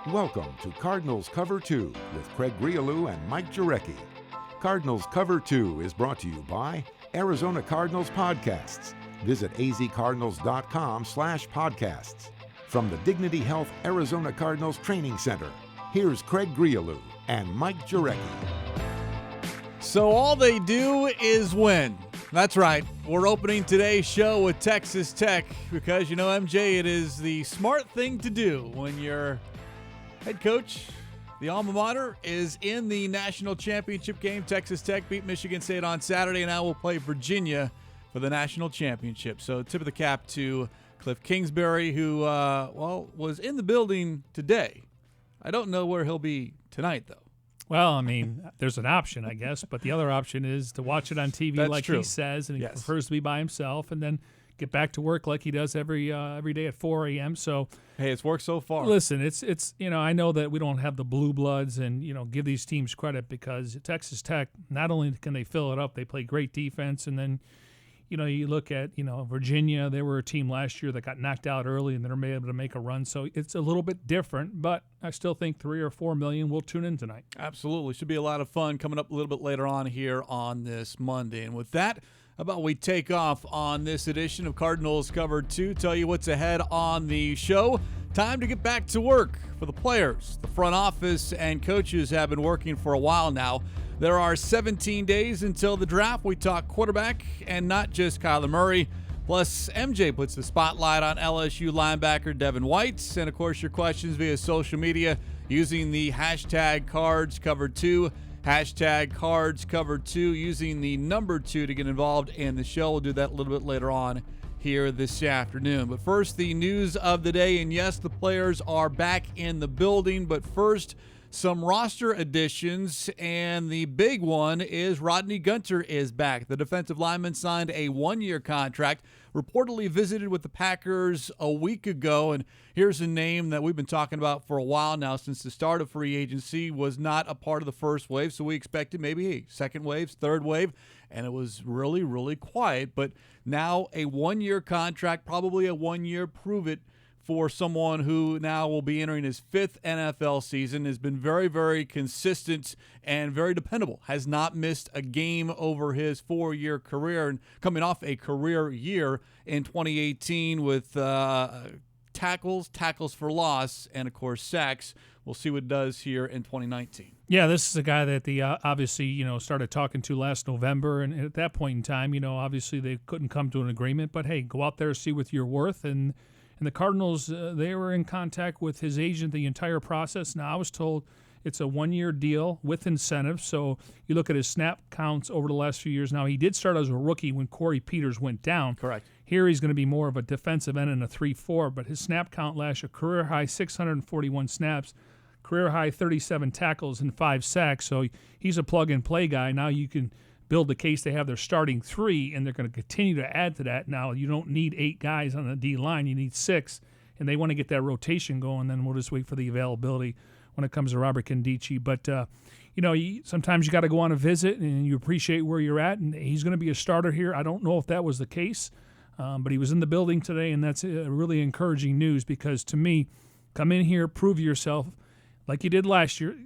Welcome to Cardinals Cover 2 with Craig Grialou and Mike Jurecki. Cardinals Cover 2 is brought to you by Arizona Cardinals Podcasts. Visit azcardinals.com/podcasts. From the Dignity Health Arizona Cardinals Training Center, here's Craig Grialou and Mike Jurecki. So all they do is win. That's right. We're opening today's show with Texas Tech because, you know, MJ, it is the smart thing to do when your head coach, the alma mater, is in the national championship game. Texas Tech beat Michigan State on Saturday, and now will play Virginia for the national championship. So tip of the cap to Cliff Kingsbury, who, was in the building today. I don't know where he'll be tonight, though. Well, I mean, there's an option, I guess, but the other option is to watch it on TV. That's like true. He says, and he prefers to be by himself, and then get back to work like he does every day at 4 a.m. So, hey, it's worked so far. Listen, it's I know that we don't have the blue bloods, and give these teams credit because Texas Tech, not only can they fill it up, they play great defense, and then you look at Virginia. They were a team last year that got knocked out early, and they're able to make a run. So it's a little bit different, but I still think 3 or 4 million will tune in tonight. Absolutely, should be a lot of fun coming up a little bit later on here on this Monday. And with that, how about we take off on this edition of Cardinals Cover 2, tell you what's ahead on the show. Time to get back to work for the players. The front office and coaches have been working for a while now. There are 17 days until the draft. We talk quarterback and not just Kyler Murray. Plus, MJ puts the spotlight on LSU linebacker Devin White. And, of course, your questions via social media using the hashtag CardsCover2. Hashtag CardsCover2 using the number 2 to get involved in the show. We'll do that a little bit later on here this afternoon. But first, the news of the day. And yes, the players are back in the building. But first, some roster additions, and the big one is Rodney Gunter is back. The defensive lineman signed a 1-year contract, reportedly visited with the Packers a week ago, and here's a name that we've been talking about for a while now since the start of free agency, was not a part of the first wave, so we expected maybe second wave, third wave, and it was really, really quiet. But now a 1-year contract, probably a 1-year prove-it for someone who now will be entering his 5th NFL season, has been very, very consistent and very dependable, has not missed a game over his 4-year career, and coming off a career year in 2018 with tackles for loss, and, of course, sacks. We'll see what it does here in 2019. Yeah, this is a guy that they obviously, started talking to last November, and at that point in time, obviously they couldn't come to an agreement, but, hey, go out there, see what you're worth, and the Cardinals, they were in contact with his agent the entire process. Now, I was told it's a 1-year deal with incentives. So you look at his snap counts over the last few years. Now, he did start as a rookie when Corey Peters went down. Correct. Here he's going to be more of a defensive end in a 3-4, but his snap count last year, career high 641 snaps, career high 37 tackles and 5 sacks. So he's a plug-and-play guy. Now you can build the case they have their starting 3, and they're going to continue to add to that. Now, you don't need 8 guys on the D-line. You need 6, and they want to get that rotation going. Then we'll just wait for the availability when it comes to Robert Condici. But, sometimes you got to go on a visit, and you appreciate where you're at, and he's going to be a starter here. I don't know if that was the case, but he was in the building today, and that's really encouraging news because, to me, come in here, prove yourself, like you did last year,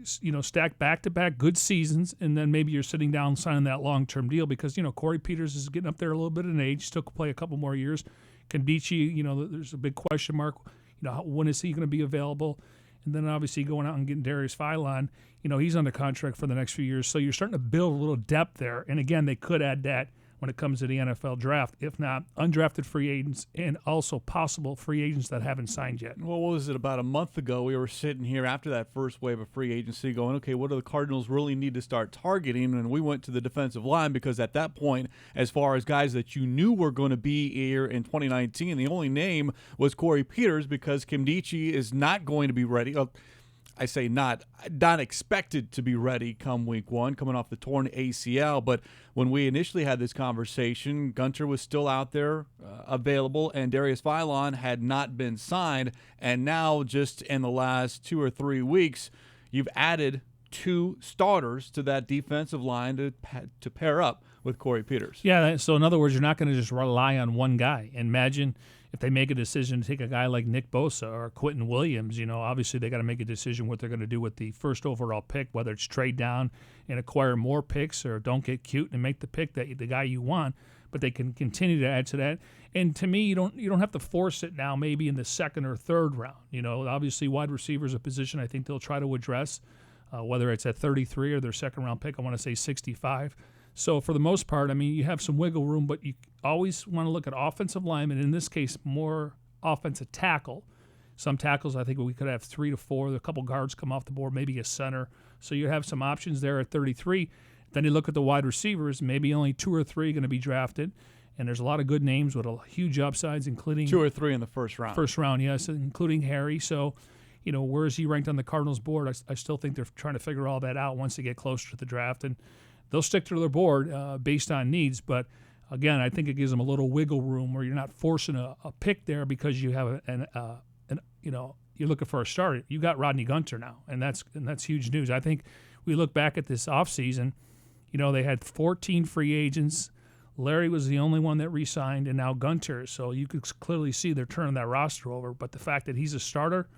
stack back-to-back good seasons, and then maybe you're sitting down signing that long-term deal because, Corey Peters is getting up there a little bit in age, still could play a couple more years. Condici, there's a big question mark. When is he going to be available? And then obviously going out and getting Darius Philon, he's under contract for the next few years. So you're starting to build a little depth there. And again, they could add that when it comes to the NFL draft, if not undrafted free agents and also possible free agents that haven't signed yet. Well, what was it, about a month ago, we were sitting here after that first wave of free agency going, okay, what do the Cardinals really need to start targeting? And we went to the defensive line because at that point, as far as guys that you knew were going to be here in 2019, the only name was Corey Peters because Condici is not going to be ready. I say not expected to be ready come week 1, coming off the torn ACL. But when we initially had this conversation, Gunter was still out there available, and Darius Philon had not been signed. And now, just in the last 2 or 3 weeks, you've added 2 starters to that defensive line to pair up with Corey Peters. Yeah, so in other words, you're not going to just rely on one guy. Imagine if they make a decision to take a guy like Nick Bosa or Quentin Williams, obviously they got to make a decision what they're going to do with the first overall pick, whether it's trade down and acquire more picks or don't get cute and make the pick that the guy you want. But they can continue to add to that. And to me, you don't have to force it now. Maybe in the second or third round. Obviously wide receiver is a position I think they'll try to address, whether it's at 33 or their second round pick. I want to say 65. So for the most part, I mean, you have some wiggle room, but you always want to look at offensive linemen. In this case, more offensive tackle. Some tackles, I think we could have 3 to 4. A couple guards come off the board, maybe a center. So you have some options there at 33. Then you look at the wide receivers, maybe only 2 or 3 going to be drafted. And there's a lot of good names with huge upsides, including 2 or 3 in the first round. First round, yes, including Harry. So, where is he ranked on the Cardinals board? I still think they're trying to figure all that out once they get closer to the draft. And they'll stick to their board based on needs. But, again, I think it gives them a little wiggle room where you're not forcing a pick there because you have you're looking for a starter. You got Rodney Gunter now, and that's huge news. I think we look back at this offseason, they had 14 free agents. Larry was the only one that re-signed, and now Gunter. So you could clearly see they're turning that roster over. But the fact that he's a starter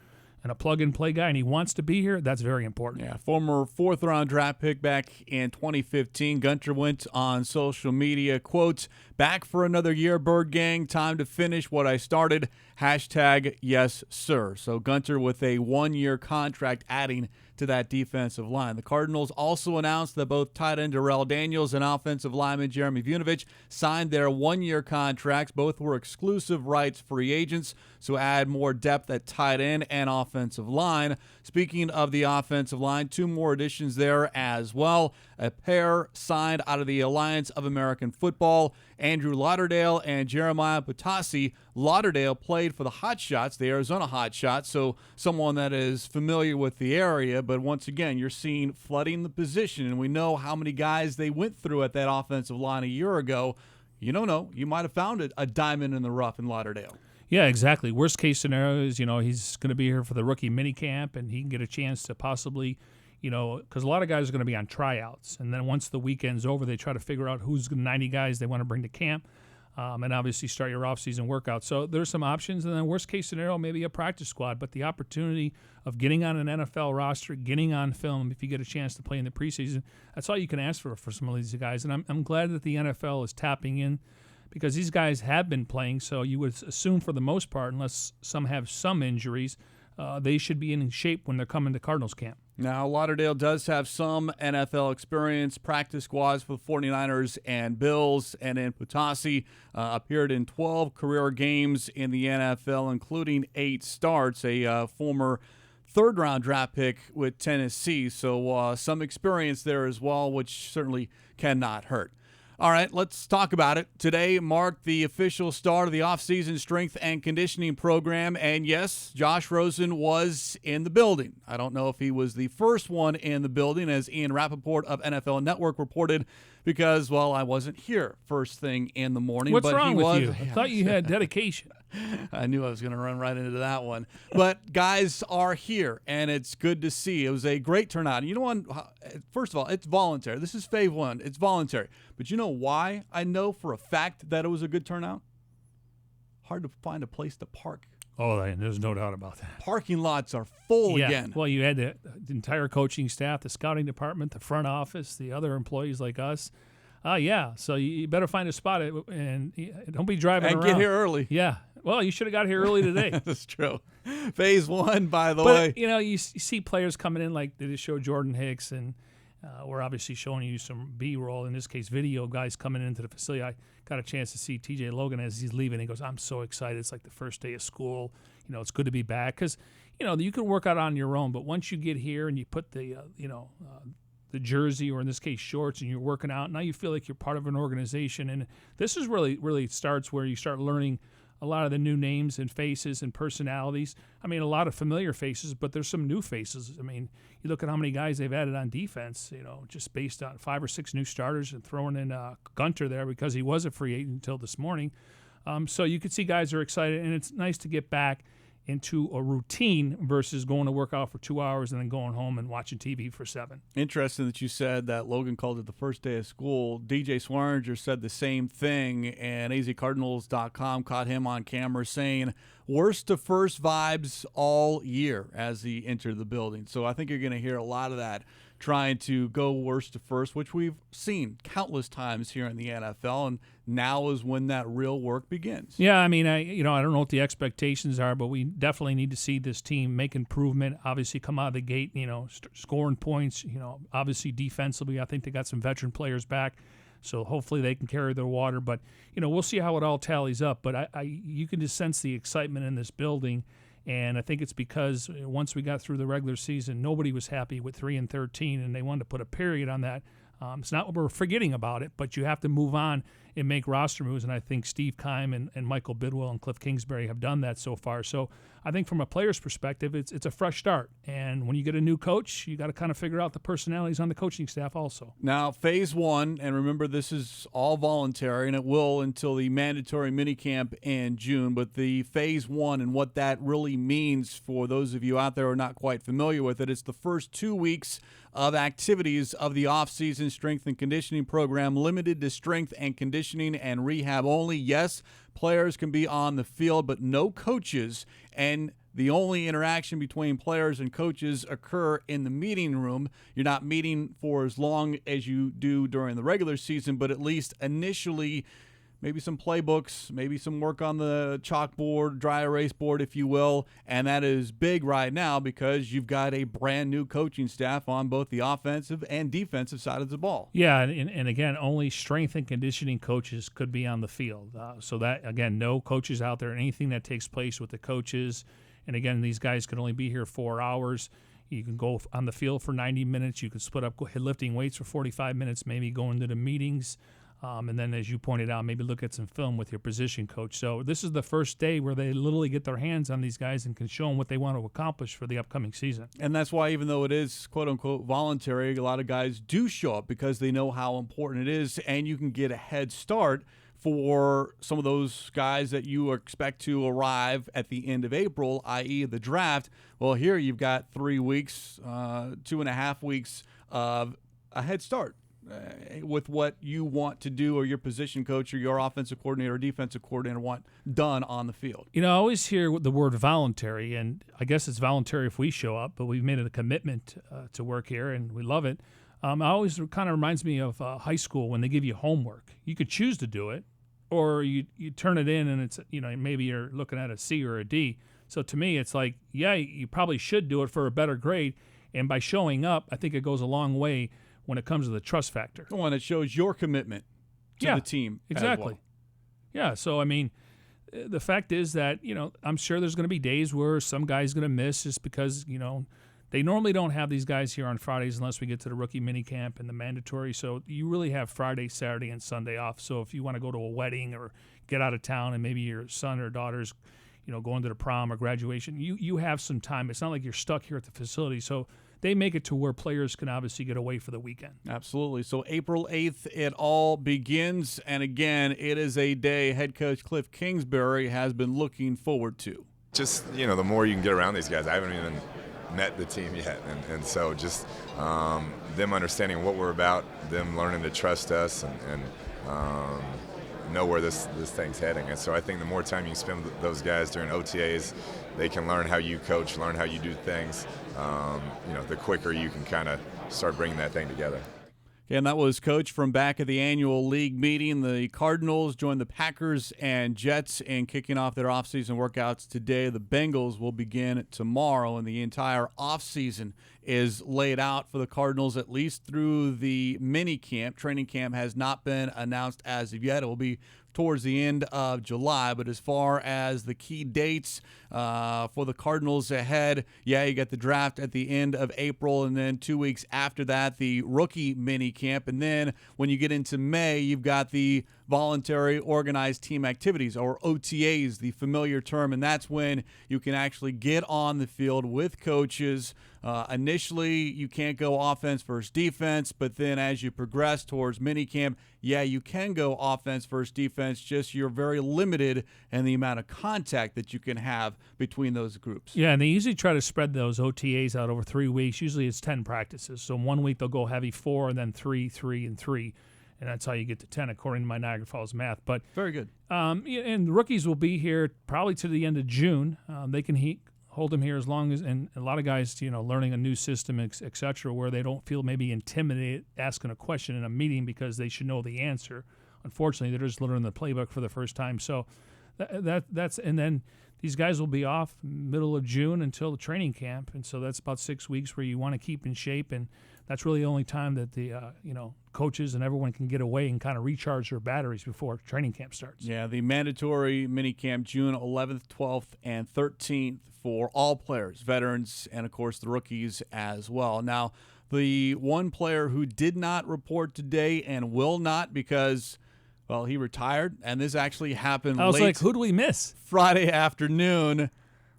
and a plug-and-play guy and he wants to be here, that's very important. Yeah, former fourth-round draft pick back in 2015. Gunter went on social media, quote, "Back for another year, Bird Gang. Time to finish what I started. Hashtag yes, sir." So Gunter with a 1-year contract adding to that defensive line. The Cardinals also announced that both tight end Darrell Daniels and offensive lineman Jeremy Vunovich signed their 1-year contracts. Both were exclusive rights free agents, so add more depth at tight end and offensive line. Speaking of the offensive line, 2 more additions there as well. A pair signed out of the Alliance of American Football, Andrew Lauderdale and Jeremiah Potassi. Lauderdale played for the Hotshots, the Arizona Hotshots, so someone that is familiar with the area. But once again, you're seeing flooding the position, and we know how many guys they went through at that offensive line a year ago. You don't know. You might have found a diamond in the rough in Lauderdale. Yeah, exactly. Worst case scenario is, he's going to be here for the rookie minicamp, and he can get a chance to possibly, because a lot of guys are going to be on tryouts. And then once the weekend's over, they try to figure out who's 90 guys they want to bring to camp, and obviously start your offseason workout. So there's some options. And then worst case scenario, maybe a practice squad. But the opportunity of getting on an NFL roster, getting on film, if you get a chance to play in the preseason, that's all you can ask for some of these guys. And I'm glad that the NFL is tapping in, because these guys have been playing, so you would assume for the most part, unless some have some injuries, they should be in shape when they're coming to Cardinals camp. Now, Lauderdale does have some NFL experience, practice squads for the 49ers and Bills, and then Potassi appeared in 12 career games in the NFL, including 8 starts, a former third-round draft pick with Tennessee, so some experience there as well, which certainly cannot hurt. All right, let's talk about it. Today marked the official start of the offseason strength and conditioning program. And yes, Josh Rosen was in the building. I don't know if he was the first one in the building, as Ian Rappaport of NFL Network reported, because, well, I wasn't here first thing in the morning. What's but wrong he with was, you? I thought you had dedication. I knew I was going to run right into that one. But guys are here, and it's good to see. It was a great turnout. And you know what? First of all, it's voluntary. This is Phase 1. It's voluntary. But you know why I know for a fact that it was a good turnout? Hard to find a place to park. Oh, there's no doubt about that. Parking lots are full again. Well, you had the entire coaching staff, the scouting department, the front office, the other employees like us. So you better find a spot and don't be driving around. And get here early. Yeah. Well, you should have got here early today. That's true. Phase 1, by the way. But, you see players coming in like they just showed Jordan Hicks, and we're obviously showing you some B-roll, in this case video, guys coming into the facility. I got a chance to see TJ Logan as he's leaving. He goes, "I'm so excited. It's like the first day of school. It's good to be back." Because, you can work out on your own, but once you get here and you put the jersey, or in this case shorts, and you're working out, now you feel like you're part of an organization. And this is really starts where you start learning a lot of the new names and faces and personalities. I mean, a lot of familiar faces, but there's some new faces. I mean, you look at how many guys they've added on defense, just based on 5 or 6 new starters, and throwing in Gunter there because he was a free agent until this morning. So you could see guys are excited, and it's nice to get back into a routine versus going to work out for 2 hours and then going home and watching TV for 7. Interesting that you said that Logan called it the first day of school. DJ Swearinger said the same thing, and azcardinals.com caught him on camera saying worst to first vibes all year as he entered the building. So I think you're going to hear a lot of that, trying to go worst to first, which we've seen countless times here in the NFL, and now is when that real work begins. Yeah, I mean, I don't know what the expectations are, but we definitely need to see this team make improvement. Obviously, come out of the gate, scoring points. Obviously defensively, I think they got some veteran players back, so hopefully they can carry their water. But we'll see how it all tallies up. But you can just sense the excitement in this building. And I think it's because once we got through the regular season, nobody was happy with 3-13, and they wanted to put a period on that. It's not we're forgetting about it, but you have to move on and make roster moves. And I think Steve Keim and Michael Bidwell and Cliff Kingsbury have done that so far. So I think from a player's perspective, it's a fresh start. And when you get a new coach, you got to kind of figure out the personalities on the coaching staff also. Now, phase 1, and remember this is all voluntary, and it will until the mandatory minicamp in June. But the phase 1 and what that really means for those of you out there who are not quite familiar with it, it's the first 2 weeks of activities of the Offseason strength and conditioning program, limited to strength and conditioning and rehab only. Yes, players can be on the field, but no coaches, and the only interaction between players and coaches occur in the meeting room. You're not meeting for as long as you do during the regular season, but at least initially maybe some playbooks, maybe some work on the chalkboard, dry erase board, if you will. And that is big right now because you've got a brand new coaching staff on both the offensive and defensive side of the ball. Yeah, and again, only strength and conditioning coaches could be on the field. So that, again, no coaches out there. Anything that takes place with the coaches. And again, these guys can only be here 4 hours. You can go on the field for 90 minutes. You can split up lifting weights for 45 minutes, maybe go into the meetings. And then, as you pointed out, maybe look at some film with your position coach. So this is the first day where they literally get their hands on these guys and can show them what they want to accomplish for the upcoming season. And that's why, even though it is quote-unquote voluntary, a lot of guys do show up because they know how important it is, and you can get a head start for some of those guys that you expect to arrive at the end of April, i.e. the draft. Well, here you've got 3 weeks, 2.5 weeks of a head start with what you want to do, or your position coach or your offensive coordinator or defensive coordinator want done on the field. I always hear the word voluntary, and I guess it's voluntary if we show up, but we've made it a commitment to work here, and we love it. It always kind of reminds me of high school when they give you homework. You could choose to do it, or you turn it in and it's, maybe you're looking at a C or a D. So to me, it's like, yeah, you probably should do it for a better grade. And by showing up, I think it goes a long way when it comes to the trust factor. The one that shows your commitment to the team. Exactly. As well. Yeah. So, I mean, the fact is that, I'm sure there's going to be days where some guy's going to miss just because, they normally don't have these guys here on Fridays unless we get to the rookie minicamp and the mandatory. So you really have Friday, Saturday, and Sunday off. So if you want to go to a wedding or get out of town and maybe your son or daughter's, going to the prom or graduation, you have some time. It's not like you're stuck here at the facility. So they make it to where players can obviously get away for the weekend. Absolutely. So April 8th, it all begins. And again, it is a day head coach Cliff Kingsbury has been looking forward to. Just, the more you can get around these guys, I haven't even met the team yet, and so just them understanding what we're about, them learning to trust us and know where this thing's heading. And so I think the more time you spend with those guys during OTAs, they can learn how you coach, learn how you do things. The quicker you can kind of start bringing that thing together. And that was Coach from back at the annual league meeting. The Cardinals joined the Packers and Jets in kicking off their offseason workouts today. The Bengals will begin tomorrow, and the entire offseason is laid out for the Cardinals, at least through the mini camp. Training camp has not been announced as of yet. It will be towards the end of July. But as far as the key dates for the Cardinals ahead, you got the draft at the end of April, and then 2 weeks after that, the rookie mini camp. And then when you get into May, you've got the voluntary organized team activities, or OTAs, the familiar term, and that's when you can actually get on the field with coaches. Initially, you can't go offense versus defense, but then as you progress towards minicamp, yeah, you can go offense versus defense, just you're very limited in the amount of contact that you can have between those groups. Yeah, and they usually try to spread those OTAs out over 3 weeks. Usually it's 10 practices. So 1 week they'll go heavy 4, and then 3, 3, and 3. And that's how you get to 10, according to my Niagara Falls math. But very good. And rookies will be here probably to the end of June. They can hold them here as long as, and a lot of guys, learning a new system, et cetera, where they don't feel maybe intimidated asking a question in a meeting because they should know the answer. Unfortunately, they're just learning the playbook for the first time. So that's, and then these guys will be off middle of June until the training camp. And so that's about 6 weeks where you want to keep in shape. And that's really the only time that the coaches and everyone can get away and kind of recharge their batteries before training camp starts. Yeah, the mandatory minicamp June 11th, 12th, and 13th for all players, veterans, and, of course, the rookies as well. Now, the one player who did not report today and will not because, well, he retired, and this actually happened I was late like, who do we miss? Friday afternoon.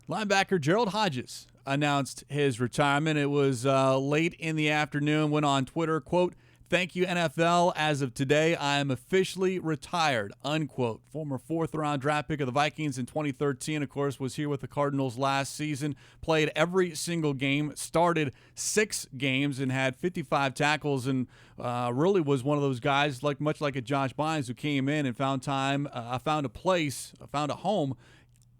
Linebacker Gerald Hodges announced his retirement. It was late in the afternoon, went on Twitter, quote, "Thank you, NFL. As of today, I am officially retired," unquote. Former 4th-round draft pick of the Vikings in 2013, of course, was here with the Cardinals last season, played every single game, started 6 games, and had 55 tackles, and really was one of those guys, much like a Josh Bynes, who came in and found a home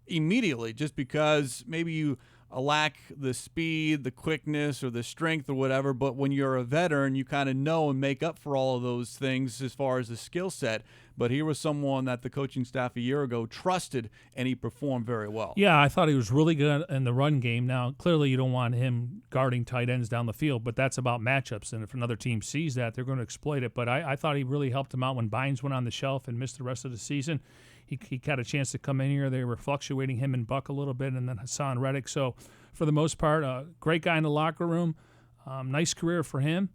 immediately, just because maybe you lack the speed, the quickness, or the strength or whatever, but when you're a veteran, you kind of know and make up for all of those things as far as the skill set. But he was someone that the coaching staff a year ago trusted, and he performed very well. Yeah, I thought he was really good in the run game. Now, clearly you don't want him guarding tight ends down the field, but that's about matchups, and if another team sees that, they're going to exploit it. But I thought he really helped him out when Bynes went on the shelf and missed the rest of the season. He got a chance to come in here. They were fluctuating him and Buck a little bit, and then Hassan Reddick. So, for the most part, great guy in the locker room. Nice career for him.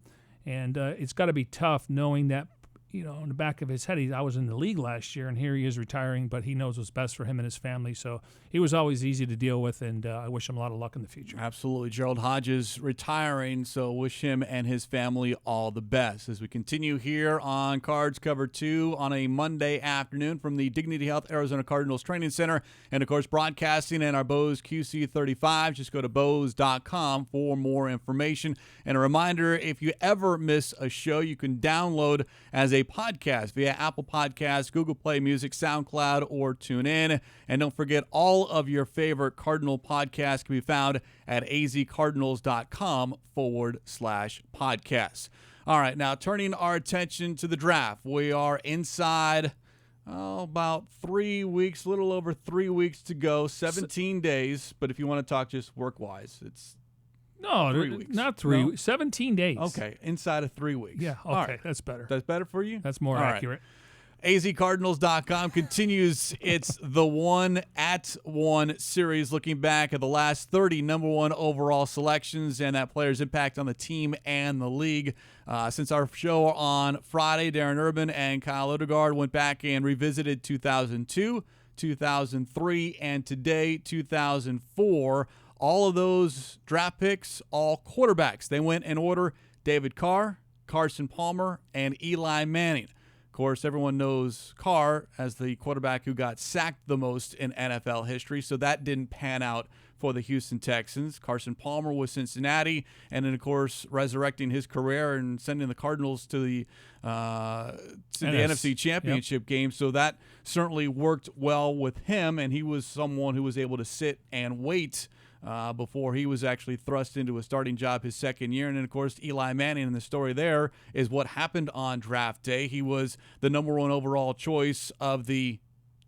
And it's got to be tough knowing that, in the back of his head, I was in the league last year, and here he is retiring, but he knows what's best for him and his family. So he was always easy to deal with, and I wish him a lot of luck in the future. Absolutely. Gerald Hodges retiring, so wish him and his family all the best. As we continue here on Cards Cover 2 on a Monday afternoon from the Dignity Health Arizona Cardinals Training Center, and, of course, broadcasting in our Bose QC35. Just go to Bose.com for more information. And a reminder, if you ever miss a show, you can download as a podcast via Apple Podcasts, Google Play Music, SoundCloud, or TuneIn. And don't forget, all of your favorite Cardinal podcasts can be found at azcardinals.com/podcasts. All right, now turning our attention to the draft. We are inside about 3 weeks, a little over 3 weeks to go, 17 days. But if you want to talk just work-wise, it's No, 3 weeks. Not 3 No? weeks. 17 days. Okay, inside of 3 weeks. Yeah, okay, All right. that's better. That's better for you? That's more All right. accurate. azcardinals.com continues its The One at One series, looking back at the last 30 number 1 overall selections and that player's impact on the team and the league. Since our show on Friday, Darren Urban and Kyle Odegaard went back and revisited 2002, 2003, and today, 2004. All of those draft picks, all quarterbacks. They went in order: David Carr, Carson Palmer, and Eli Manning. Of course, everyone knows Carr as the quarterback who got sacked the most in NFL history, so that didn't pan out for the Houston Texans. Carson Palmer was Cincinnati, and then, of course, resurrecting his career and sending the Cardinals to the NFC Championship game. So that certainly worked well with him, and he was someone who was able to sit and wait before he was actually thrust into a starting job his second year. And then, of course, Eli Manning, and the story there is what happened on draft day. He was the number 1 overall choice of the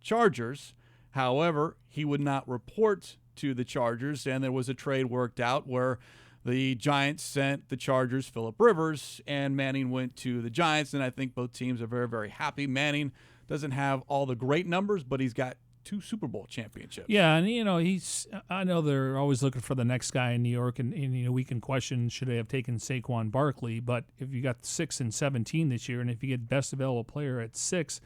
Chargers. However, he would not report to the Chargers, and there was a trade worked out where the Giants sent the Chargers Phillip Rivers, and Manning went to the Giants, and I think both teams are very, very happy. Manning doesn't have all the great numbers, but he's got 2 Super Bowl championships. Yeah, and I know they're always looking for the next guy in New York, and we can question should they have taken Saquon Barkley, but if you got 6 and 17 this year, and if you get best available player at 6,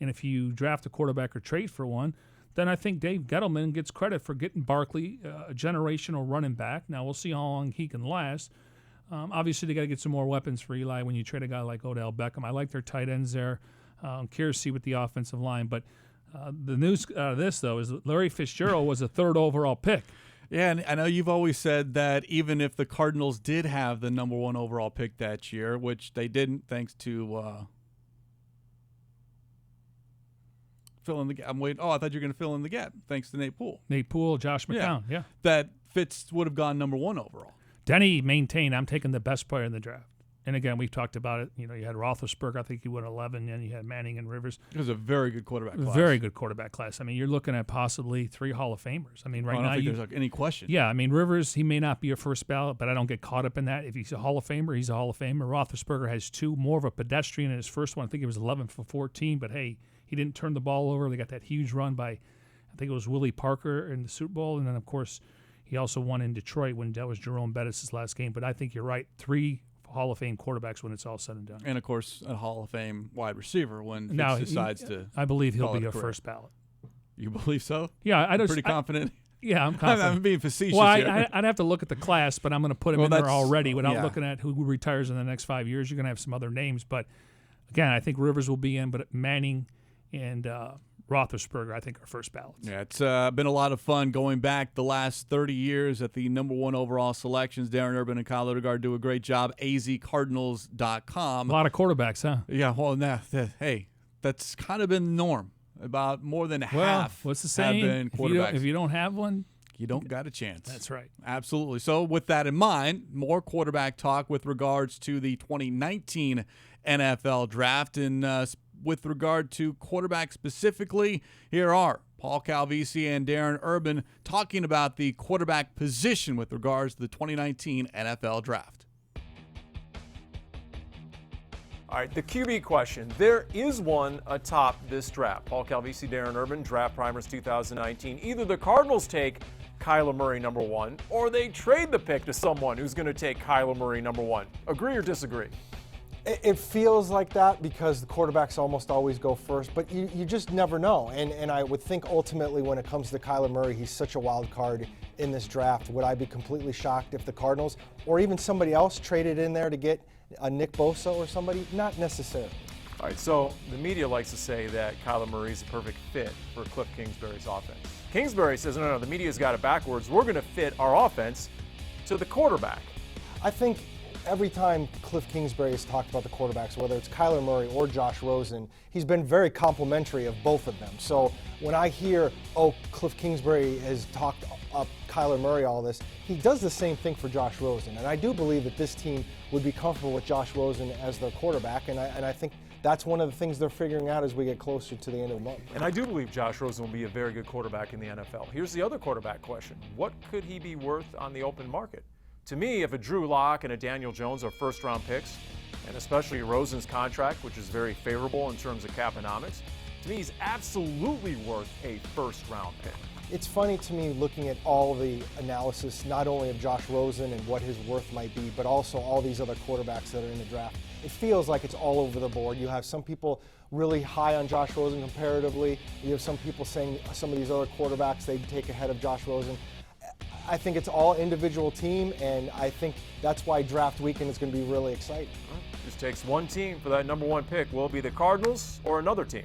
And if you draft a quarterback or trade for one, then I think Dave Gettleman gets credit for getting Barkley, a generational running back. Now, we'll see how long he can last. Obviously, they got to get some more weapons for Eli when you trade a guy like Odell Beckham. I like their tight ends there. I'm curious to see with the offensive line. But the news out of this, though, is that Larry Fitzgerald was a 3rd overall pick. Yeah, and I know you've always said that even if the Cardinals did have the number 1 overall pick that year, which they didn't thanks to fill in the gap. I'm waiting. Oh, I thought you were going to fill in the gap thanks to Nate Poole. Nate Poole, Josh McCown, yeah. That Fitz would have gone number 1 overall. Denny maintained, I'm taking the best player in the draft. And again, we've talked about it. You had Roethlisberger, I think he went 11, and you had Manning and Rivers. It was a very good quarterback class. Very good quarterback class. I mean, you're looking at possibly 3 Hall of Famers. I mean, right now, I don't think there's any question. Yeah, I mean, Rivers, he may not be a first ballot, but I don't get caught up in that. If he's a Hall of Famer, he's a Hall of Famer. Roethlisberger has 2, more of a pedestrian in his first one. I think it was 11 for 14, but hey, he didn't turn the ball over. They got that huge run by, I think it was Willie Parker in the Super Bowl, and then, of course, he also won in Detroit when that was Jerome Bettis' last game. But I think you're right, 3 Hall of Fame quarterbacks when it's all said and done. And, of course, a Hall of Fame wide receiver when he decides to I believe he'll be a a first ballot. You believe so? Yeah. Pretty confident? Yeah, I'm confident. I'm being facetious well, here. I'd have to look at the class, but I'm going to put him in there already without looking at who retires in the next 5 years. You're going to have some other names. But, again, I think Rivers will be in, but Manning and Roethlisberger, I think, are first ballots. Yeah, it's been a lot of fun going back the last 30 years at the number 1 overall selections. Darren Urban and Kyle Odegaard do a great job. azcardinals.com. A lot of quarterbacks, huh? Yeah, well, hey, that's kind of been the norm. About more than half what's the saying? have been quarterbacks. If you don't have one, you don't got a chance. That's right. Absolutely. So with that in mind, more quarterback talk with regards to the 2019 NFL Draft. And with regard to quarterback specifically, here are Paul Calvisi and Darren Urban talking about the quarterback position with regards to the 2019 NFL Draft. All right, the QB question. There is one atop this draft. Paul Calvisi, Darren Urban, Draft Primers 2019. Either the Cardinals take Kyler Murray number 1, or they trade the pick to someone who's going to take Kyler Murray number 1. Agree or disagree? It feels like that because the quarterbacks almost always go first, but you just never know. And I would think ultimately when it comes to Kyler Murray, he's such a wild card in this draft. Would I be completely shocked if the Cardinals or even somebody else traded in there to get a Nick Bosa or somebody? Not necessarily. All right, so the media likes to say that Kyler Murray's a perfect fit for Cliff Kingsbury's offense. Kingsbury says, no, the media's got it backwards. We're going to fit our offense to the quarterback. I think every time Cliff Kingsbury has talked about the quarterbacks, whether it's Kyler Murray or Josh Rosen, he's been very complimentary of both of them. So when I hear, Cliff Kingsbury has talked up Kyler Murray, all this, he does the same thing for Josh Rosen. And I do believe that this team would be comfortable with Josh Rosen as their quarterback, and I think that's one of the things they're figuring out as we get closer to the end of the month. And I do believe Josh Rosen will be a very good quarterback in the NFL. Here's the other quarterback question. What could he be worth on the open market? To me, if a Drew Lock and a Daniel Jones are first-round picks, and especially Rosen's contract, which is very favorable in terms of caponomics, to me he's absolutely worth a first-round pick. It's funny to me looking at all the analysis, not only of Josh Rosen and what his worth might be, but also all these other quarterbacks that are in the draft. It feels like it's all over the board. You have some people really high on Josh Rosen comparatively. You have some people saying some of these other quarterbacks they'd take ahead of Josh Rosen. I think it's all individual team, and I think that's why draft weekend is going to be really exciting. Just takes one team for that number 1 pick. Will it be the Cardinals or another team?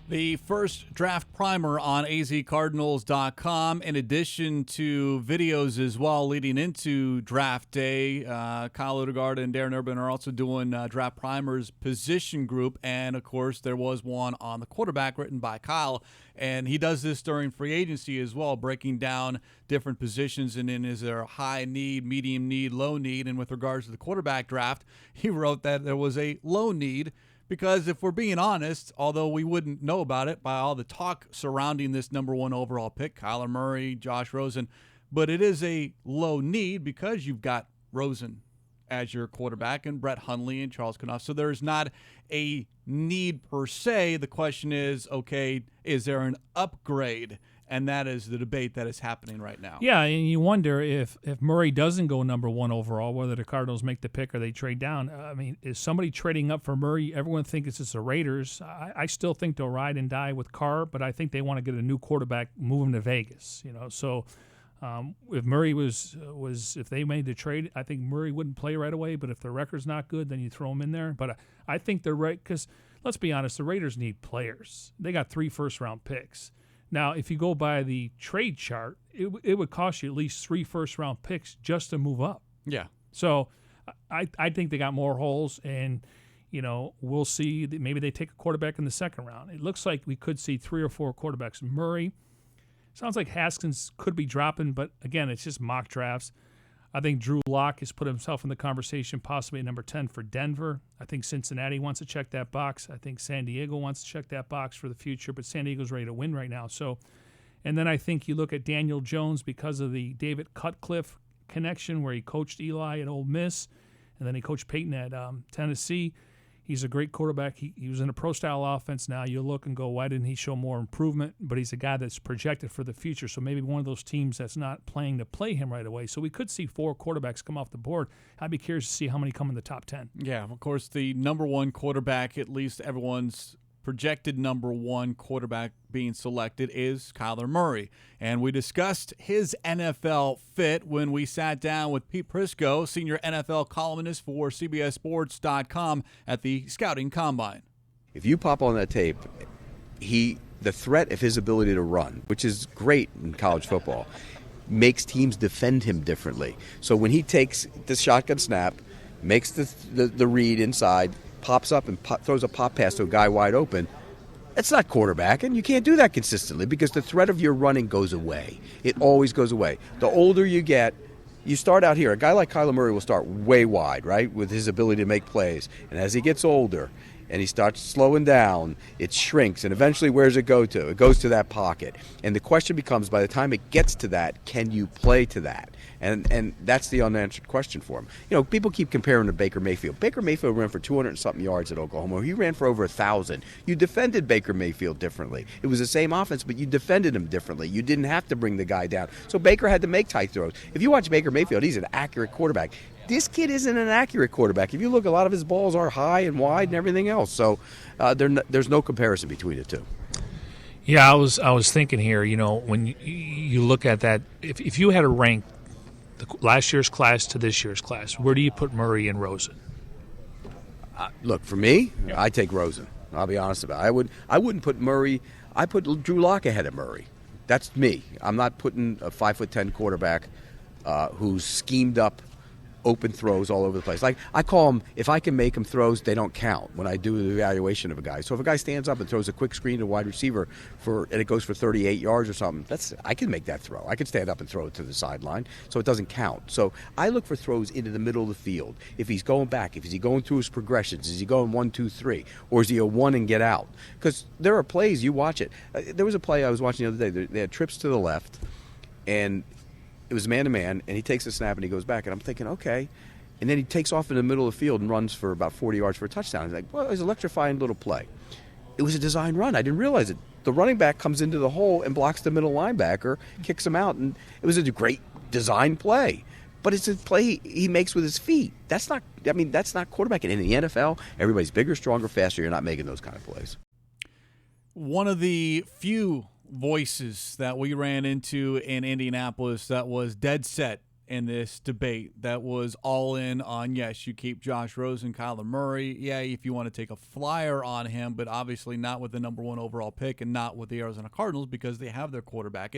The first draft primer on azcardinals.com, in addition to videos as well leading into draft day. Kyle Odegaard and Darren Urban are also doing draft primers position group, and of course there was one on the quarterback written by Kyle, and he does this during free agency as well, breaking down different positions and then is there a high need, medium need, low need, and with regards to the quarterback draft, he wrote that there was a low need. Because if we're being honest, although we wouldn't know about it by all the talk surrounding this number 1 overall pick, Kyler Murray, Josh Rosen, but it is a low need because you've got Rosen as your quarterback and Brett Hundley and Charles Kanoff. So there's not a need per se. The question is, okay, is there an upgrade and that is the debate that is happening right now. Yeah, and you wonder if Murray doesn't go number 1 overall, whether the Cardinals make the pick or they trade down. I mean, is somebody trading up for Murray? Everyone thinks it's the Raiders. I still think they'll ride and die with Carr, but I think they want to get a new quarterback, move him to Vegas. So if Murray was if they made the trade, I think Murray wouldn't play right away. But if the record's not good, then you throw him in there. But I think they're right because let's be honest, the Raiders need players. They got 3 first-round picks. Now, if you go by the trade chart, it would cost you at least 3 first-round picks just to move up. Yeah. So I think they got more holes, and we'll see. Maybe they take a quarterback in the second round. It looks like we could see 3 or 4 quarterbacks. Murray, sounds like Haskins could be dropping, but again, it's just mock drafts. I think Drew Lock has put himself in the conversation, possibly at number 10 for Denver. I think Cincinnati wants to check that box. I think San Diego wants to check that box for the future, but San Diego's ready to win right now. So, and then I think you look at Daniel Jones because of the David Cutcliffe connection where he coached Eli at Ole Miss, and then he coached Peyton at Tennessee. He's a great quarterback. He was in a pro-style offense now. You look and go, why didn't he show more improvement? But he's a guy that's projected for the future, so maybe one of those teams that's not playing to play him right away. So we could see 4 quarterbacks come off the board. I'd be curious to see how many come in the top 10. Yeah, of course, the number 1 quarterback, at least everyone's projected number 1 quarterback being selected is Kyler Murray. And we discussed his NFL fit when we sat down with Pete Prisco, senior NFL columnist for CBSSports.com at the Scouting Combine. If you pop on that tape, the threat of his ability to run, which is great in college football, makes teams defend him differently. So when he takes the shotgun snap, makes the read inside, pops up and throws a pop pass to a guy wide open, it's not quarterbacking. You can't do that consistently because the threat of your running goes away. It always goes away. The older you get, you start out here. A guy like Kyler Murray will start way wide, right, with his ability to make plays. And as he gets older and he starts slowing down, it shrinks. And eventually, where does it go to? It goes to that pocket. And the question becomes, by the time it gets to that, can you play to that? And that's the unanswered question for him. People keep comparing to Baker Mayfield. Baker Mayfield ran for 200-something yards at Oklahoma. He ran for over 1,000. You defended Baker Mayfield differently. It was the same offense, but you defended him differently. You didn't have to bring the guy down. So Baker had to make tight throws. If you watch Baker Mayfield, he's an accurate quarterback. This kid isn't an accurate quarterback. If you look, a lot of his balls are high and wide and everything else. So there's no comparison between the two. Yeah, I was thinking here, when you look at that, if you had to rank the last year's class to this year's class, where do you put Murray and Rosen? Look, for me, I take Rosen. I'll be honest about it. I wouldn't put Murray. I put Drew Lock ahead of Murray. That's me. I'm not putting a 5'10" quarterback who's schemed up open throws all over the place. Like I call them, if I can make them throws, they don't count when I do the evaluation of a guy. So if a guy stands up and throws a quick screen to a wide receiver and it goes for 38 yards or something, I can make that throw. I can stand up and throw it to the sideline, so it doesn't count. So I look for throws into the middle of the field. If he's going back, is he going through his progressions? Is he going 1, 2, 3, or is he a 1 and get out? Because there are plays, you watch it. There was a play I was watching the other day. They had trips to the left, and it was man-to-man, and he takes a snap and he goes back, and I'm thinking, okay. And then he takes off in the middle of the field and runs for about 40 yards for a touchdown. He's like, well, it was an electrifying little play. It was a design run. I didn't realize it. The running back comes into the hole and blocks the middle linebacker, kicks him out, and it was a great design play. But it's a play he makes with his feet. That's not quarterbacking. In the NFL, everybody's bigger, stronger, faster. You're not making those kind of plays. One of the few voices that we ran into in Indianapolis that was dead set in this debate, that was all in on, yes, you keep Josh Rosen, Kyler Murray. Yeah, if you want to take a flyer on him, but obviously not with the number 1 overall pick and not with the Arizona Cardinals because they have their quarterback.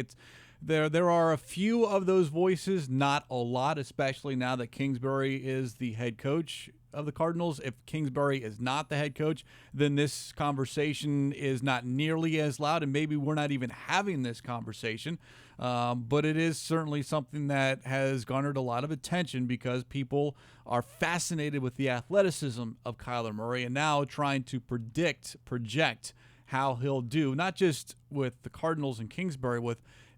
There are a few of those voices, not a lot, especially now that Kingsbury is the head coach of the Cardinals. If Kingsbury is not the head coach, then this conversation is not nearly as loud, and maybe we're not even having this conversation. But it is certainly something that has garnered a lot of attention because people are fascinated with the athleticism of Kyler Murray and now trying to project how he'll do, not just with the Cardinals and Kingsbury,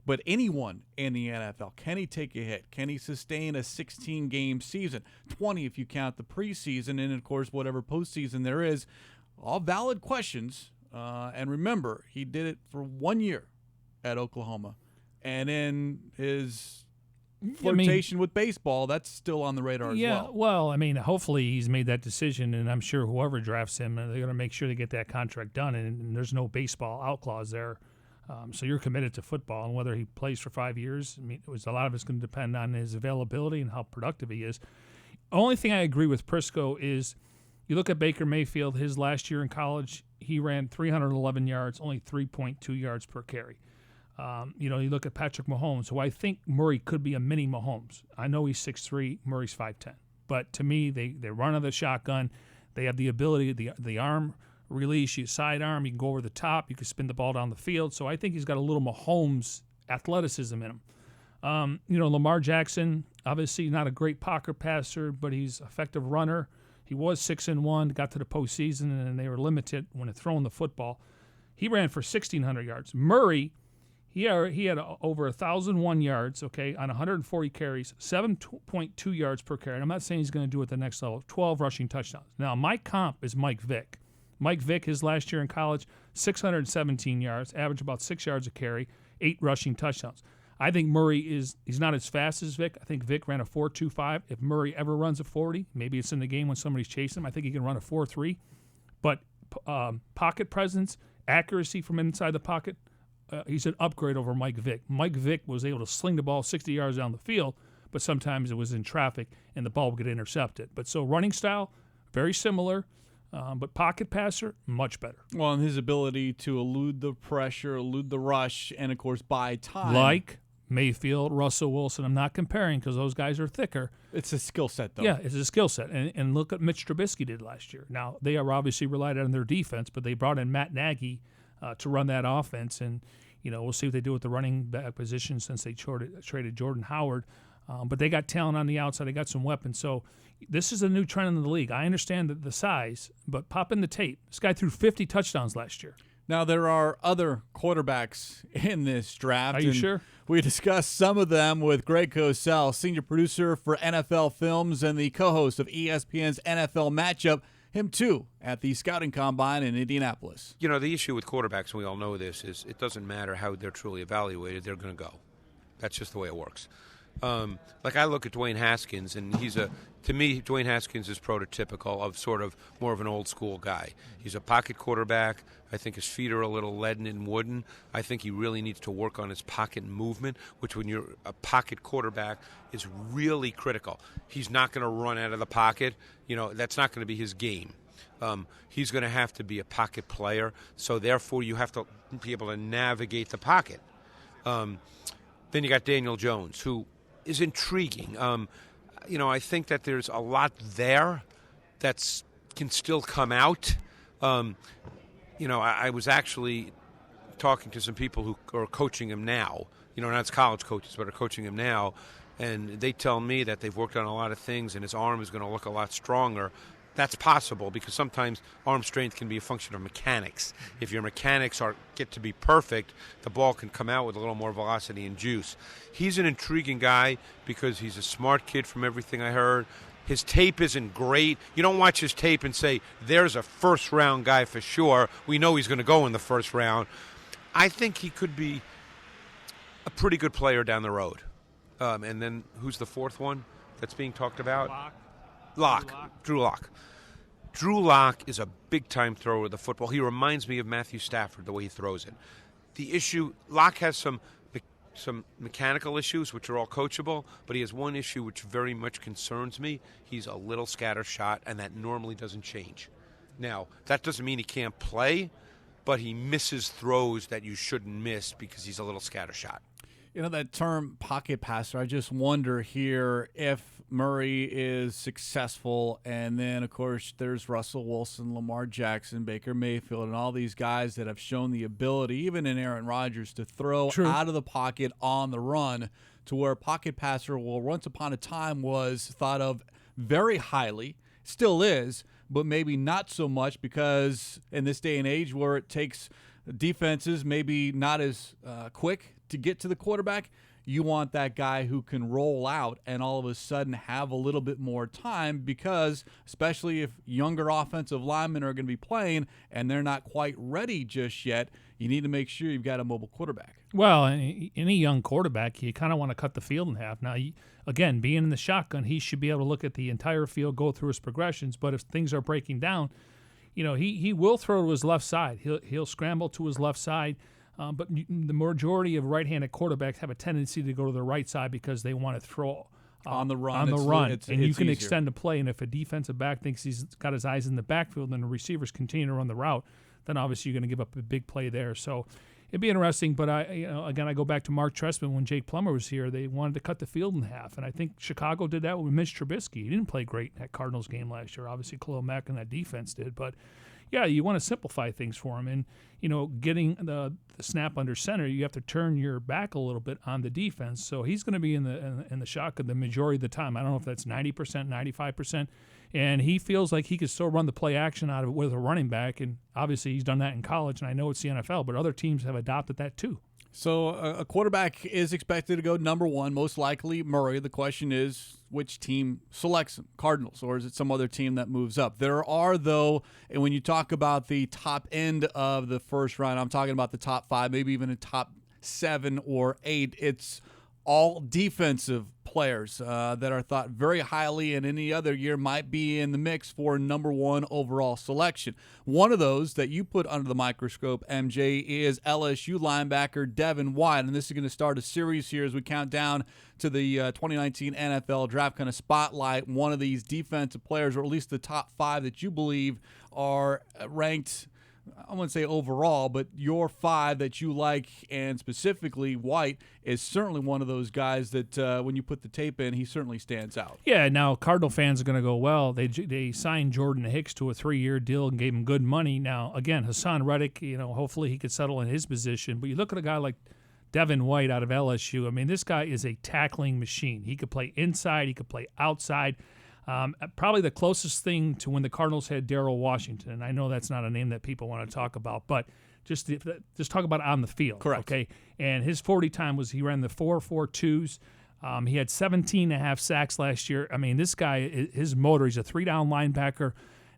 but anyone in the NFL. Can he take a hit? Can he sustain a 16-game season? 20 if you count the preseason, and, of course, whatever postseason there is. All valid questions. And remember, he did it for 1 year at Oklahoma. And in his flirtation with baseball, that's still on the radar as well. Yeah, well, I mean, hopefully he's made that decision, and I'm sure whoever drafts him, they're going to make sure they get that contract done, and there's no baseball out clause there. So you're committed to football, and whether he plays for 5 years, I mean, a lot of it's going to depend on his availability and how productive he is. Only thing I agree with Prisco is you look at Baker Mayfield, his last year in college, he ran 311 yards, only 3.2 yards per carry. You look at Patrick Mahomes, who I think Murray could be a mini Mahomes. I know he's 6'3", Murray's 5'10". But to me, they run on the shotgun. They have the ability, the arm release, you sidearm, you can go over the top, you can spin the ball down the field. So I think he's got a little Mahomes athleticism in him. Lamar Jackson, obviously not a great pocket passer, but he's an effective runner. He was 6-1, got to the postseason, and they were limited when throwing the football. He ran for 1,600 yards. Murray, he had over 1,001 yards, on 140 carries, 7.2 yards per carry. And I'm not saying he's going to do it at the next level. 12 rushing touchdowns. Now, my comp is Mike Vick. Mike Vick, his last year in college, 617 yards, averaged about 6 yards a carry, 8 rushing touchdowns. I think Murray he's not as fast as Vick. I think Vick ran a 4.25. If Murray ever runs a 40, maybe it's in the game when somebody's chasing him, I think he can run a 4.3. But pocket presence, accuracy from inside the pocket, he's an upgrade over Mike Vick. Mike Vick was able to sling the ball 60 yards down the field, but sometimes it was in traffic and the ball would get intercepted. But so running style, very similar. But pocket passer, much better. Well, and his ability to elude the pressure, elude the rush, and, of course, buy time. Like Mayfield, Russell Wilson. I'm not comparing because those guys are thicker. It's a skill set, though. Yeah, it's a skill set. And look what Mitch Trubisky did last year. Now, they are obviously relied on their defense, but they brought in Matt Nagy to run that offense. And, we'll see what they do with the running back position since they traded Jordan Howard. But they got talent on the outside. They got some weapons. So this is a new trend in the league. I understand the size, but pop in the tape. This guy threw 50 touchdowns last year. Now, there are other quarterbacks in this draft. Are you sure? We discussed some of them with Greg Cosell, senior producer for NFL Films and the co-host of ESPN's NFL Matchup. Him, too, at the Scouting Combine in Indianapolis. The issue with quarterbacks, and we all know this, is it doesn't matter how they're truly evaluated. They're going to go. That's just the way it works. Like I look at Dwayne Haskins, and to me, Dwayne Haskins is prototypical of sort of more of an old school guy. He's a pocket quarterback. I think his feet are a little leaden and wooden. I think he really needs to work on his pocket movement, which when you're a pocket quarterback is really critical. He's not going to run out of the pocket. That's not going to be his game. He's going to have to be a pocket player, so therefore you have to be able to navigate the pocket. Then you got Daniel Jones, who is intriguing. I think that there's a lot there that can still come out. I was actually talking to some people who are coaching him now, not as college coaches, but are coaching him now, and they tell me that they've worked on a lot of things and his arm is going to look a lot stronger. That's possible because sometimes arm strength can be a function of mechanics. If your mechanics get to be perfect, the ball can come out with a little more velocity and juice. He's an intriguing guy because he's a smart kid from everything I heard. His tape isn't great. You don't watch his tape and say, there's a first-round guy for sure. We know he's going to go in the first round. I think he could be a pretty good player down the road. And then who's the fourth one that's being talked about? Drew Lock. Drew Lock is a big-time thrower of the football. He reminds me of Matthew Stafford, the way he throws it. The issue, Lock has some mechanical issues, which are all coachable, but he has one issue which very much concerns me. He's a little scattershot, and that normally doesn't change. Now, that doesn't mean he can't play, but he misses throws that you shouldn't miss because he's a little scattershot. That term pocket passer, I just wonder here if Murray is successful, and then, of course, there's Russell Wilson, Lamar Jackson, Baker Mayfield, and all these guys that have shown the ability, even in Aaron Rodgers, to throw out of the pocket on the run to where pocket passer, once upon a time was thought of very highly, still is, but maybe not so much because in this day and age where it takes defenses maybe not as quick to get to the quarterback, you want that guy who can roll out and all of a sudden have a little bit more time because, especially if younger offensive linemen are going to be playing and they're not quite ready just yet, you need to make sure you've got a mobile quarterback. Well, any young quarterback, you kind of want to cut the field in half. Now, again, being in the shotgun, he should be able to look at the entire field, go through his progressions. But if things are breaking down, he will throw to his left side. He'll scramble to his left side. But the majority of right-handed quarterbacks have a tendency to go to the right side because they want to throw on the run. And you can extend the play. And if a defensive back thinks he's got his eyes in the backfield and the receivers continue to run the route, then obviously you're going to give up a big play there. So it'd be interesting. But I go back to Mark Trestman when Jake Plummer was here. They wanted to cut the field in half, and I think Chicago did that with Mitch Trubisky. He didn't play great in that Cardinals game last year. Obviously, Khalil Mack and that defense did, but. Yeah, you want to simplify things for him. And, getting the snap under center, you have to turn your back a little bit on the defense. So he's going to be in the shotgun the majority of the time. I don't know if that's 90%, 95%. And he feels like he could still run the play action out of it with a running back. And obviously he's done that in college, and I know it's the NFL, but other teams have adopted that too. So a quarterback is expected to go number one, most likely Murray. The question is which team selects him, Cardinals, or is it some other team that moves up? There are, though, and when you talk about the top end of the first round, I'm talking about the top 5, maybe even a top 7 or 8. It's all defensive players that are thought very highly, and any other year might be in the mix for number 1 overall selection. One of those that you put under the microscope, MJ, is LSU linebacker Devin White, and this is going to start a series here as we count down to the 2019 NFL Draft, kind of spotlight one of these defensive players, or at least the top 5 that you believe are ranked, I wouldn't say overall, but your 5 that you like, and specifically White is certainly one of those guys that when you put the tape in, he certainly stands out. Yeah, now Cardinal fans are going to go, well, they signed Jordan Hicks to a 3-year deal and gave him good money. Now, again, Hassan Reddick, hopefully he could settle in his position. But you look at a guy like Devin White out of LSU. I mean, this guy is a tackling machine. He could play inside. He could play outside. Probably the closest thing to when the Cardinals had Darrell Washington, and I know that's not a name that people want to talk about, but just talk about on the field. Correct. Okay, and his 40 time was he ran the 4.42s. He had 17.5 sacks last year. I mean, this guy, his motor, he's a 3-down linebacker.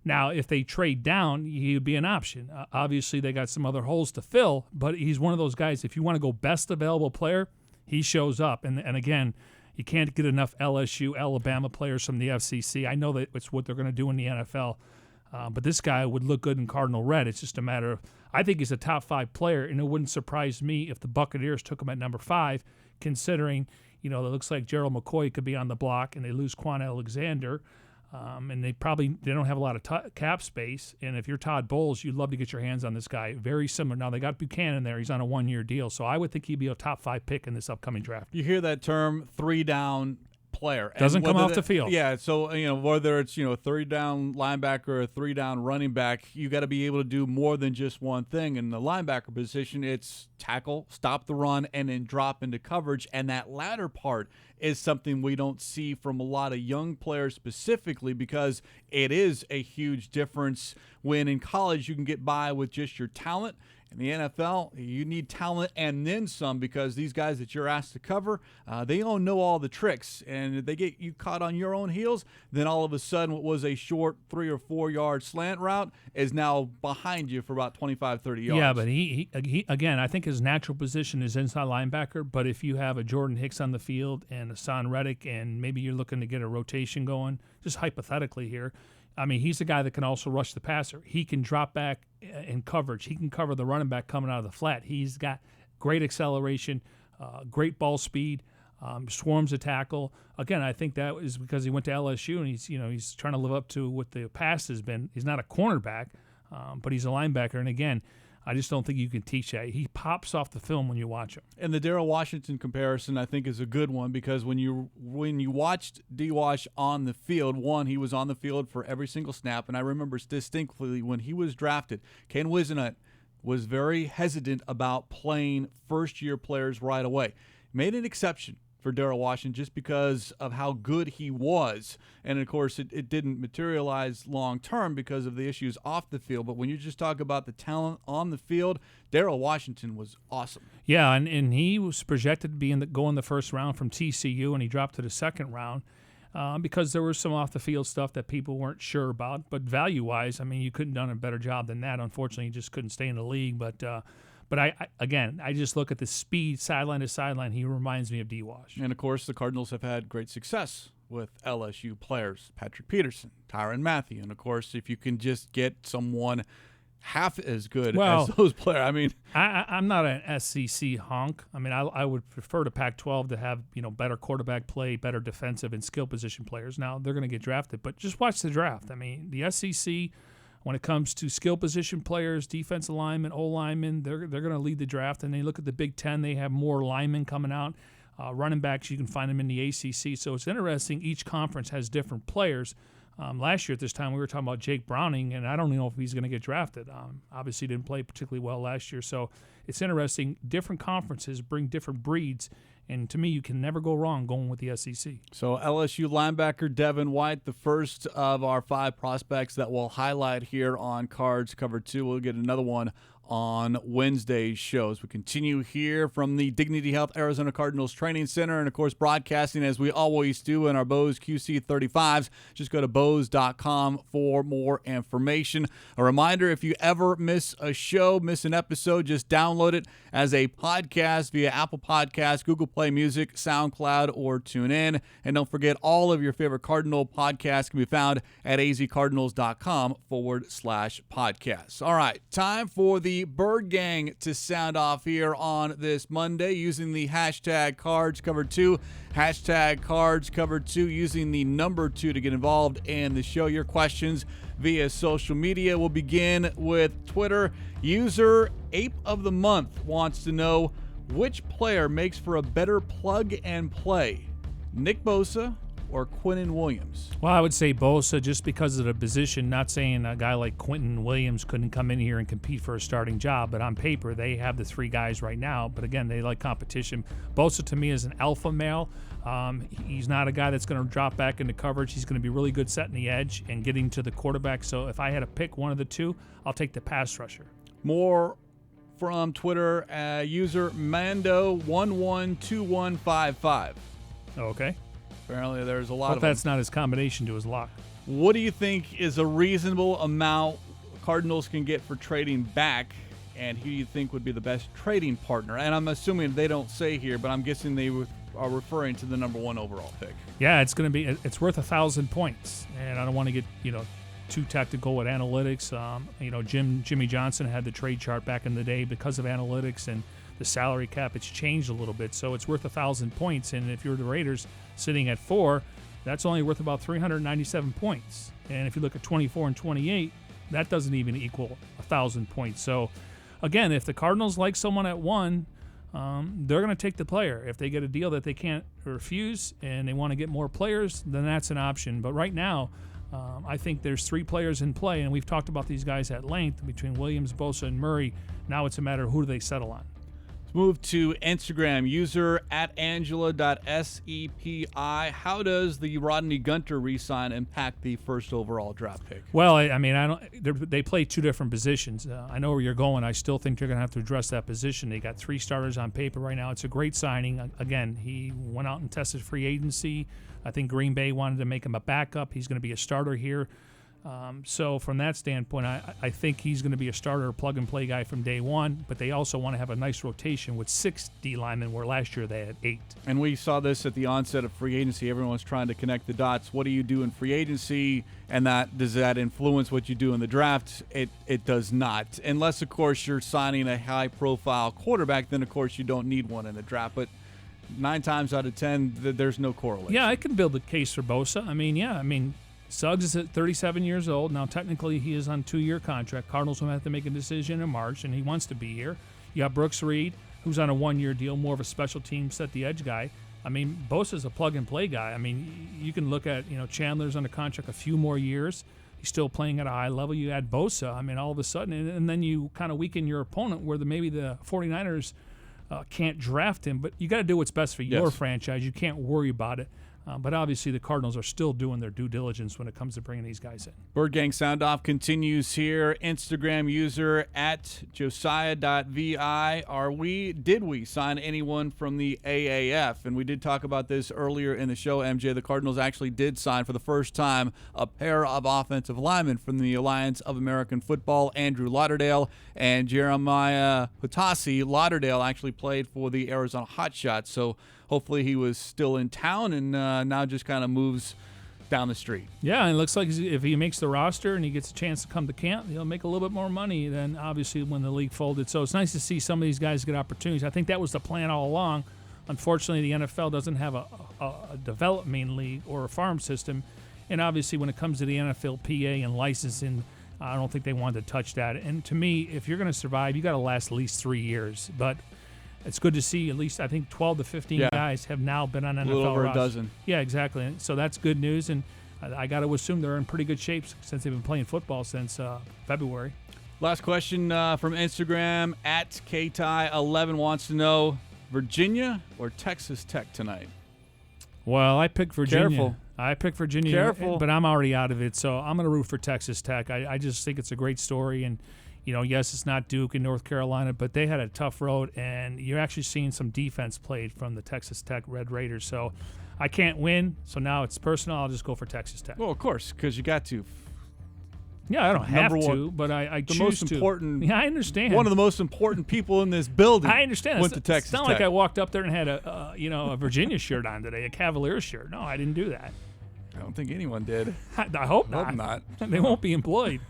Now, if they trade down, he would be an option. Obviously, they got some other holes to fill, but he's one of those guys, if you want to go best available player, he shows up. And again, you can't get enough LSU, Alabama players from the FCC. I know that it's what they're going to do in the NFL, but this guy would look good in Cardinal red. It's just a matter of, I think he's a top 5 player, and it wouldn't surprise me if the Buccaneers took him at number 5, considering, it looks like Gerald McCoy could be on the block, and they lose Quan Alexander. And they don't have a lot of cap space. And if you're Todd Bowles, you'd love to get your hands on this guy. Very similar. Now, they got Buchanan there. He's on a 1-year deal. So I would think he'd be a top 5 pick in this upcoming draft. You hear that term, 3-down player. Doesn't come off the field. Yeah, so, whether it's, a 3-down linebacker or a 3-down running back, you got to be able to do more than just one thing. In the linebacker position, it's tackle, stop the run, and then drop into coverage. And that latter part is something we don't see from a lot of young players specifically, because it is a huge difference when in college you can get by with just your talent. In the NFL, you need talent and then some, because these guys that you're asked to cover, they don't know all the tricks. And if they get you caught on your own heels, then all of a sudden what was a short 3 or 4 yard slant route is now behind you for about 25, 30 yards. Yeah, but he again, I think his natural position is inside linebacker. But if you have a Jordan Hicks on the field and Hassan Reddick, and maybe you're looking to get a rotation going, just hypothetically here, I mean, he's a guy that can also rush the passer. He can drop back in coverage. He can cover the running back coming out of the flat. He's got great acceleration, great ball speed, swarms a tackle. Again, I think that is because he went to LSU, and he's trying to live up to what the past has been. He's not a cornerback, but he's a linebacker. And again, I just don't think you can teach that. He pops off the film when you watch him. And the Darrell Washington comparison, I think, is a good one, because when you watched D-Wash on the field, one, he was on the field for every single snap. And I remember distinctly when he was drafted, Ken Whisenant was very hesitant about playing first-year players right away. Made an exception for Darrell Washington just because of how good he was. And, of course, it didn't materialize long-term because of the issues off the field. But when you just talk about the talent on the field, Darrell Washington was awesome. Yeah, and he was projected to be go in the first round from TCU, and he dropped to the second round because there was some off-the-field stuff that people weren't sure about. But value-wise, I mean, you couldn't have done a better job than that. Unfortunately, he just couldn't stay in the league. But But I just look at the speed, sideline to sideline. He reminds me of D-Wash. And, of course, the Cardinals have had great success with LSU players, Patrick Peterson, Tyrann Mathieu. And, of course, if you can just get someone half as good as those players. I mean, I'm not an SEC honk. I mean, I would prefer to Pac-12 to have, better quarterback play, better defensive and skill position players. Now, they're going to get drafted, but just watch the draft. I mean, the SEC, when it comes to skill position players, defensive linemen, O-linemen, they're going to lead the draft. And they look at the Big Ten, they have more linemen coming out. Running backs, you can find them in the ACC. So it's interesting. Each conference has different players. Last year at this time, we were talking about Jake Browning, and I don't know if he's going to get drafted. Obviously, didn't play particularly well last year. So it's interesting. Different conferences bring different breeds. And to me, you can never go wrong going with the SEC. So LSU linebacker Devin White, the first of our 5 prospects that we'll highlight here on Cards Cover 2. We'll get another one on Wednesday's shows. We continue here from the Dignity Health Arizona Cardinals Training Center and, of course, broadcasting as we always do in our Bose QC35s. Just go to Bose.com for more information. A reminder, if you ever miss a show, miss an episode, just download it as a podcast via Apple Podcasts, Google Play Music, SoundCloud, or TuneIn. And don't forget, all of your favorite Cardinal podcasts can be found at azcardinals.com/podcasts. All right, time for the Bird Gang to sound off here on this Monday using the hashtag CardsCover2, hashtag CardsCover2, using the number 2 to get involved in the show. Your questions via social media. We'll begin with Twitter. User Ape of the Month wants to know which player makes for a better plug and play, Nick Bosa or Quinnen Williams? Well, I would say Bosa just because of the position, not saying a guy like Quinnen Williams couldn't come in here and compete for a starting job, but on paper they have the 3 guys right now. But again, they like competition. Bosa to me is an alpha male. He's not a guy that's going to drop back into coverage. He's going to be really good setting the edge and getting to the quarterback. So if I had to pick one of the 2, I'll take the pass rusher. More from Twitter, user Mando112155. Okay. Apparently there's a lot But of that's them. not his combination to his lock. What do you think is a reasonable amount Cardinals can get for trading back, and who do you think would be the best trading partner? And I'm assuming they don't say here, but I'm guessing they are referring to the number 1 overall pick. Yeah, it's worth 1,000 points, and I don't want to get too tactical with analytics. Jimmy Johnson had the trade chart back in the day because of analytics and the salary cap. It's changed a little bit, so it's worth 1,000 points. And if you're the Raiders sitting at 4, that's only worth about 397 points. And if you look at 24 and 28, that doesn't even equal 1,000 points. So again, if the Cardinals like someone at 1, they're going to take the player. If they get a deal that they can't refuse and they want to get more players, then that's an option. But right now, I think there's 3 players in play, and we've talked about these guys at length between Williams, Bosa, and Murray. Now it's a matter of who do they settle on. Let's move to Instagram. User at Angela.sepi. How does the Rodney Gunter re-sign impact the first overall draft pick? Well, I mean, they play 2 different positions. I know where you're going. I still think they're going to have to address that position. They got 3 starters on paper right now. It's a great signing. Again, he went out and tested free agency. I think Green Bay wanted to make him a backup. He's going to be a starter here. So from that standpoint, I think he's going to be a starter, plug-and-play guy from day one, but they also want to have a nice rotation with 6 D linemen, where last year they had 8. And we saw this at the onset of free agency. Everyone's trying to connect the dots. What do you do in free agency, and does that influence what you do in the draft? It does not. Unless, of course, you're signing a high-profile quarterback, then, of course, you don't need one in the draft. But 9 times out of 10, there's no correlation. Yeah, I can build a case for Bosa. I mean, Suggs is at 37 years old. Now, technically, he is on a 2-year contract. Cardinals will have to make a decision in March, and he wants to be here. You got Brooks Reed, who's on a 1-year deal, more of a special team, set-the-edge guy. I mean, Bosa's a plug-and-play guy. I mean, you can look at, Chandler's under contract a few more years. He's still playing at a high level. You add Bosa, I mean, all of a sudden, and then you kind of weaken your opponent where maybe the 49ers can't draft him. But you got to do what's best for your franchise. You can't worry about it. But obviously the Cardinals are still doing their due diligence when it comes to bringing these guys in. Bird Gang Sound Off continues here. Instagram user at josiah.vi. Did we sign anyone from the AAF? And we did talk about this earlier in the show, MJ. The Cardinals actually did sign for the first time a pair of offensive linemen from the Alliance of American Football, Andrew Lauderdale and Jeremiah Hutasi. Lauderdale actually played for the Arizona Hotshots, so hopefully he was still in town and now just kind of moves down the street. Yeah, and it looks like if he makes the roster and he gets a chance to come to camp, he'll make a little bit more money than obviously when the league folded. So it's nice to see some of these guys get opportunities. I think that was the plan all along. Unfortunately, the NFL doesn't have a development league or a farm system. And obviously when it comes to the NFLPA and licensing, I don't think they wanted to touch that. And to me, if you're going to survive, you got to last at least 3 years. But it's good to see at least, I think, 12 to 15 guys have now been on NFL rosters. A little over a dozen. Yeah, exactly. So that's good news, and I got to assume they're in pretty good shape since they've been playing football since February. Last question from Instagram at KTI11 wants to know, Virginia or Texas Tech tonight? Well, I picked Virginia. Careful. I picked Virginia, Careful. But I'm already out of it, so I'm going to root for Texas Tech. I just think it's a great story, and yes, it's not Duke in North Carolina, but they had a tough road, and you're actually seeing some defense played from the Texas Tech Red Raiders. So I can't win, so now it's personal. I'll just go for Texas Tech. Well, of course, because you got to. Yeah, I don't have Number to, one, but I the choose most to. important. Yeah, I understand. One of the most important people in this building. I understand. Went to Texas It's not Tech. like I walked up there and had a Virginia shirt on today, a Cavaliers shirt. No, I didn't do that. I don't think anyone did. I hope not. Hope not. They won't be employed.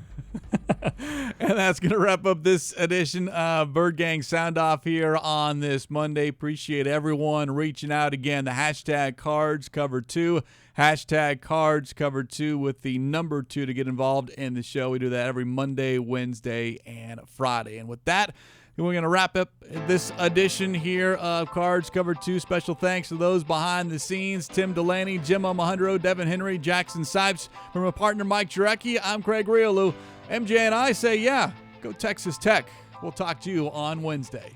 And that's going to wrap up this edition of Bird Gang Sound Off here on this Monday. Appreciate everyone reaching out again. The hashtag Cards Cover 2. Hashtag Cards Cover 2 with the number 2 to get involved in the show. We do that every Monday, Wednesday, and Friday. And with that, we're going to wrap up this edition here of Cards Cover 2. Special thanks to those behind the scenes, Tim Delaney, Jim Alejandro, Devin Henry, Jackson Sipes. From my partner Mike Jurecki, I'm Craig Grialou. MJ and I say, go Texas Tech. We'll talk to you on Wednesday.